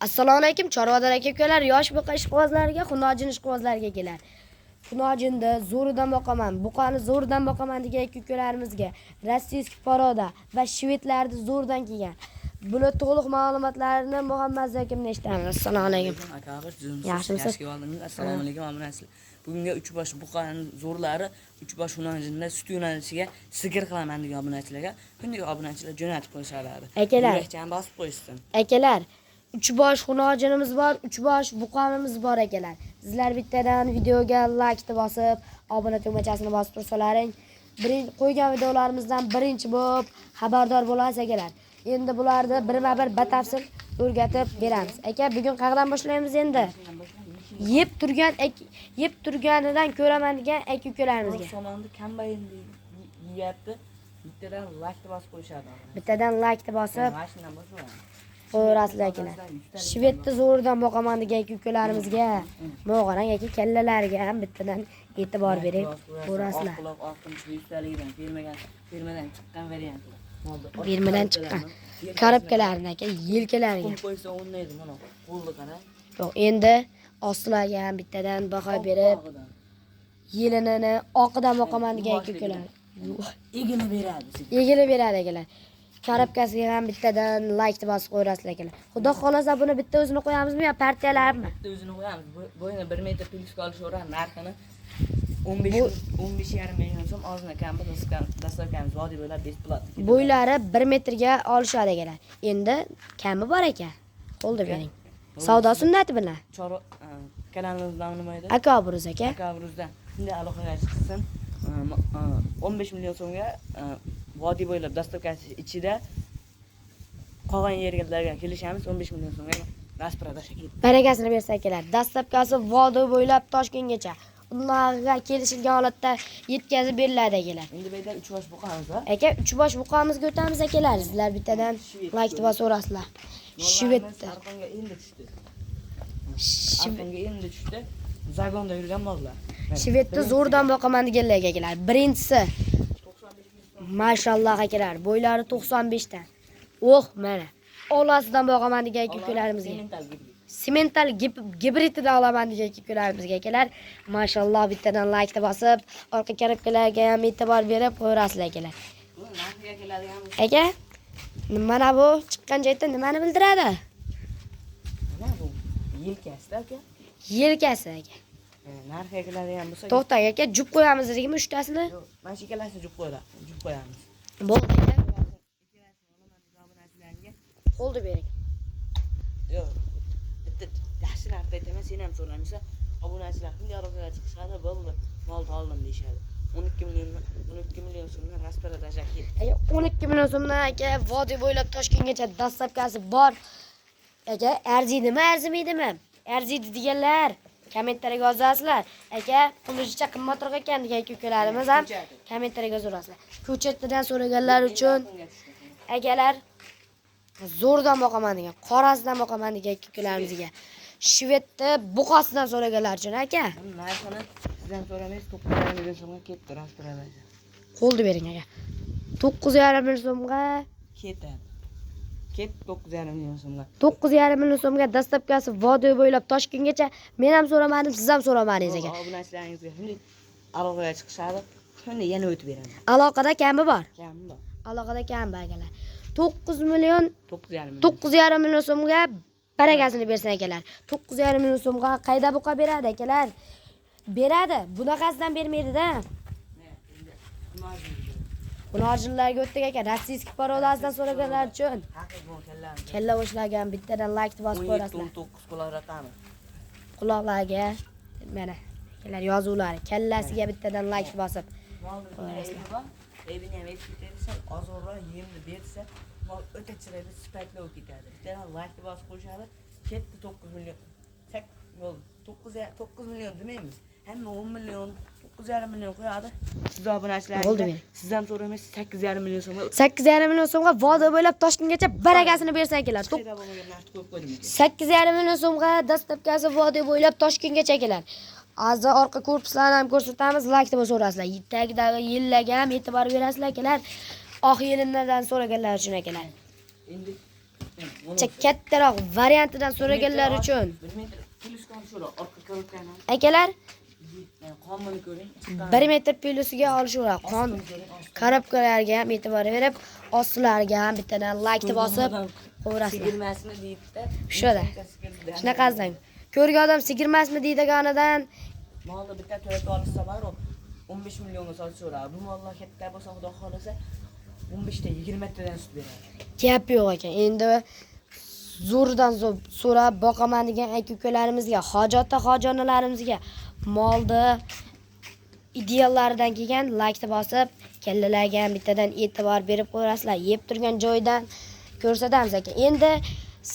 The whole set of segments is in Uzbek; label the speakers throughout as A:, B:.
A: Assalomu alaykum, chorvador aka-ukalar, yosh buqa ishqibozlarga, xunojin ishqibozlarga kelar. Xunojinda zo'ridan boqaman, buqani zo'ridan boqaman degan aka-ukalarimizga rossiyskiy poroda va shvedlarni zo'ridan kelgan. Buni to'liq ma'lumotlarini Muhammad Zakimdan eshitamiz. Assalomu alaykum. Yaxshimisiz?
B: Assalomu alaykum obunachilar. Bugungi 3 bosh buqaning zo'rlari 3 bosh xunojinda sut yo'nalishiga sigir qilaman degan obunachilarga kundiga obunachilar jo'natib qo'yishadi.
A: Akalar,
B: yurakchani bosib qo'yishsin.
A: Akalar, 3 bosh xunojinimiz bor, 3 bosh buqamiz bor akalar. Sizlar bittadan videoga like bosib, obuna tugmachasini bosib tursalaring, qo'ygan videolarimizdan birinchi bo'lib xabardor bo'lasiz akalar. Endi bularni birma-bir batafsil o'rgatib beramiz. Aka, bugun qayerdan boshlaymiz endi? Yeb turganidan ko'raman degan aka-ukalarimizga.
B: Somonni kambayin yeyapti. Bittadan like bosib qo'yishadi.
A: Bittadan like bosib
B: Mashinadan boshlaymiz.
A: qo'yasizlar akalar. Shvedni zo'ridan boqaman degan aka-ukalarimizga, mo'g'arang aka kallalariga ham bittadan e'tibor bering. Ko'rasizlar.
B: Quloq orqinchi ustaligidan firmadan chiqqan variant.
A: Birmadan chiqqan karobkalarni aka, yelkalariga.
B: Qo'ysa o'ynaydi mana. Qo'lni qara.
A: Yo'q, endi ostilarga ham bittadan baho berib, yelinini oqidan boqaman degan aka-ukalar.
B: Egini beradi.
A: Egilib beradi akalar. Karobkasiga ham bittadan like bosib qo'yasizlar akalar. Xudo xolasa buni bitta o'zini qo'yamizmi yo partiyalarmi?
B: Bitta o'zini qo'yamiz. Bo'yini 1 metr plyuska olishveradi. Narxini 15,5 million so'm ozgina kam dastavkamiz vodiy bo'ylab besplat.
A: Bo'ylari 1 metrga olishadi akalar. Endi kami bor ekan. Qo'lda bering. Savdo sunnati bilan.
B: Kanalimizdan nima edi?
A: Aka Obruz aka.
B: Aka Obruzdan. Shunday aloqaga chiqsin. 15 million so'mga vodiy bo'ylab dastavkasi ichida qolgan yerlarga kelishamiz 15 million so'mga rasprada shakil.
A: Barakasini bersa akalar. Dastavkasi vodiy bo'ylab Toshkentgacha. Ularga kelishilgan holatda yetkazib beriladi akalar.
B: Endi bu yerda 3 bosh buqamiz bor.
A: Aka, 3 bosh buqamizga o'tamiz akalar. Sizlar bittadan like deb so'rasizlar. Shvedda.
B: Arqonga endi tushdi. Arqonga endi tushdi. Zagonda yurgan mollar.
A: Shvedda zo'rdan boqaman deganlar akalar. Birinchisi mashalloh akalar, bo'ylari 95 dan. Mana. Olasidan boqaman degan aka-ukalarimizga. Semental gibrididan olaman degan aka-ukalarimizga akalar. Mashalloh bittadan like bosib, orqa karobkalarga ham e'tibor berib qo'yasizlar akalar.
B: Narxiga keladigan
A: Aka, mana bu chiqqan joyda nimani bildiradi?
B: Mana bu yelkasi aka.
A: Yelkasi aka.
B: Narxiga keladigan bo'lsa,
A: To'xtang aka, jup qo'yamiz deydimi 3 tasini?
B: yo'q, mana shu ikkalasini jup qo'yamiz.
A: Bo'ldi aka. Qo'lda bering.
B: Yo'q. Bitta yaxshi narx aytaman, sen ham so'ramaysan. Obunachilar bunday aloqaga chiqishadi, bo'ldi. Mol oldim deyshadi. 12 million so'mdan rasparada tashakil.
A: Aka 12 million so'mdan aka vodiy bo'ylab Toshkentgacha dastavkasi bor. Aka arziydimi, arzimaydimi? Arziydi deganlar kommentariyaga yozasizlar. Aka pullicha qimmatroq ekan degan aka-ukalarimiz ham kommentariyaga yozasizlar. Ko'chatdan so'raganlar uchun akalar zo'rdan boqaman degan, qorasidan boqaman degan aka-ukalarimizga. Shvedda buqasidan so'raganlar uchun aka.
B: Narxini sizdan so'ramaysiz, 9,5 million so'mga ketdi rasparada.
A: Qo'lda bering aka. 9,5 million so'mga
B: Ketadi. Ket 9,5 million so'mga.
A: 9,5 million so'mga dastavkasi vodiy bo'ylab Toshkentgacha. Men ham so'ramadim, siz ham so'ramadingiz aka.
B: Obunachilaringizga shunday aloqaga chiqishadi. Shunday yana o'tib beraman.
A: Aloqada kami bor.
B: Kami bor.
A: Aloqada kam akalar. 9,5 million
B: 9,5
A: million so'mga barakasini bersin akalar. 9,5 million so'mga qayda buqa beradi akalar? Beradi. Bunaqasidan bermaydi-da. Xunojinlarga o'tdik aka. Rossiyskiy parodasidan so'raganlar uchun. Kalla boshlagan bittadan like bosib qo'yasizlar.
B: 9 quloq raqami.
A: Quloqlarga mana akalar yozuvlari. Kallasiga bittadan like bosib
B: qo'yasizlar. Evini ham etib ozroq yemni bersa, mol o'ta chiroyli sifatli bo'lib ketadi. Bittadan like bosib qo'yishadi. Ketdi 9 million. 9 million demaymiz. Hamma 10 million, 9,5 million qo'yadi. Siz obunachilaringiz sizdan so'ramaysiz 8,5 million so'm.
A: 8,5 million so'mga vodiy bo'ylab Toshkentgacha barakasini bersa akalar. 8,5 million so'mga dastavkasi vodiy bo'ylab Toshkentgacha akalar. Azza orqa korpuslarni ham ko'rsatamiz, like deb so'rasizlar. Tagidagi yillarga ham e'tibor berasizlar akalar. Oq yelinlardan so'raganlar uchun akalar.
B: Endi
A: kattaroq variantidan so'raganlar uchun
B: 1 metr plyusdan sho'ra orqa ko'rgan.
A: akalar
B: Qonmini ko'ring.
A: 1 metr plyusiga olishuvlar. Qon korobkalarga ham e'tibor berib, ostilariga ham bittadan like bosib qo'yasizlar.
B: Sigirmasmi deydi-da.
A: Shunda. Shunaqasidan. Ko'rgan odam sigirmasmi deydiganidan
B: Molni bitta to'yga olsa bor, 15 millionga sotishadi. Bu mollar katta bo'lsa, xudo xolasa 15 ta 20 tadan sut beradi.
A: gap yo'q ekan. Endi zo'rdan zo'r so'rab boqaman degan aka-ukalarimizga, hojatda xojonalarimizga molni ideallaridan kelgan like bosib, kallalarga ham bittadan e'tibor berib qo'yasizlar. Yeb turgan joydan ko'rsatamiz aka. Endi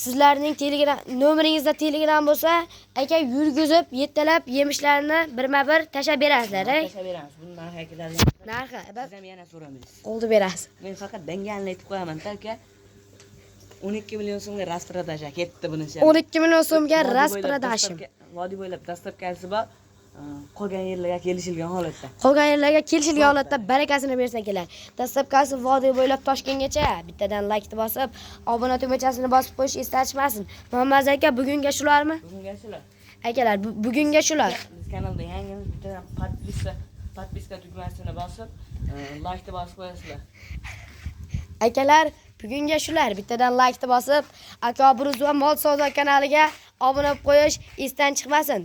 A: sizlarning Telegram nomeringizda Telegram bo'lsa, aka yurgizib, yettalab yemishlarini birma-bir tashab berasizlar,
B: Tashlab beramiz. Bundan haqiqatlar.
A: Narxi,
B: Siz ham yana so'ramaysiz.
A: oldi berasiz.
B: Men faqat danganini aytib qo'yaman, aka. 12 million so'mga rasprodaja ketdi bunisi.
A: 12 million so'mga rasprodash.
B: Vodiy bo'ylab dastlabkasi bor. Qolgan yerlarga kelishilgan holatda.
A: Qolgan yerlarga kelishilgan holatda barakasini bersa kelar. Dastlabkasi vodiy bo'ylab Toshkentgacha bittadan like bosib, obuna tugmachasini bosib qo'yish eslatishmasin. Muhammad aka bugunga shularmi?
B: Bugunga shular.
A: Akalar bugunga shular.
B: Biz kanalda yangi bittadan podpiska tugmasini bosib, like bosib qo'yasizlar.
A: Akalar bugunga shular. Bittadan like bosib, aka Buruz va Mol savdo kanaliga obuna bo'lib qo'yish esdan chiqmasin.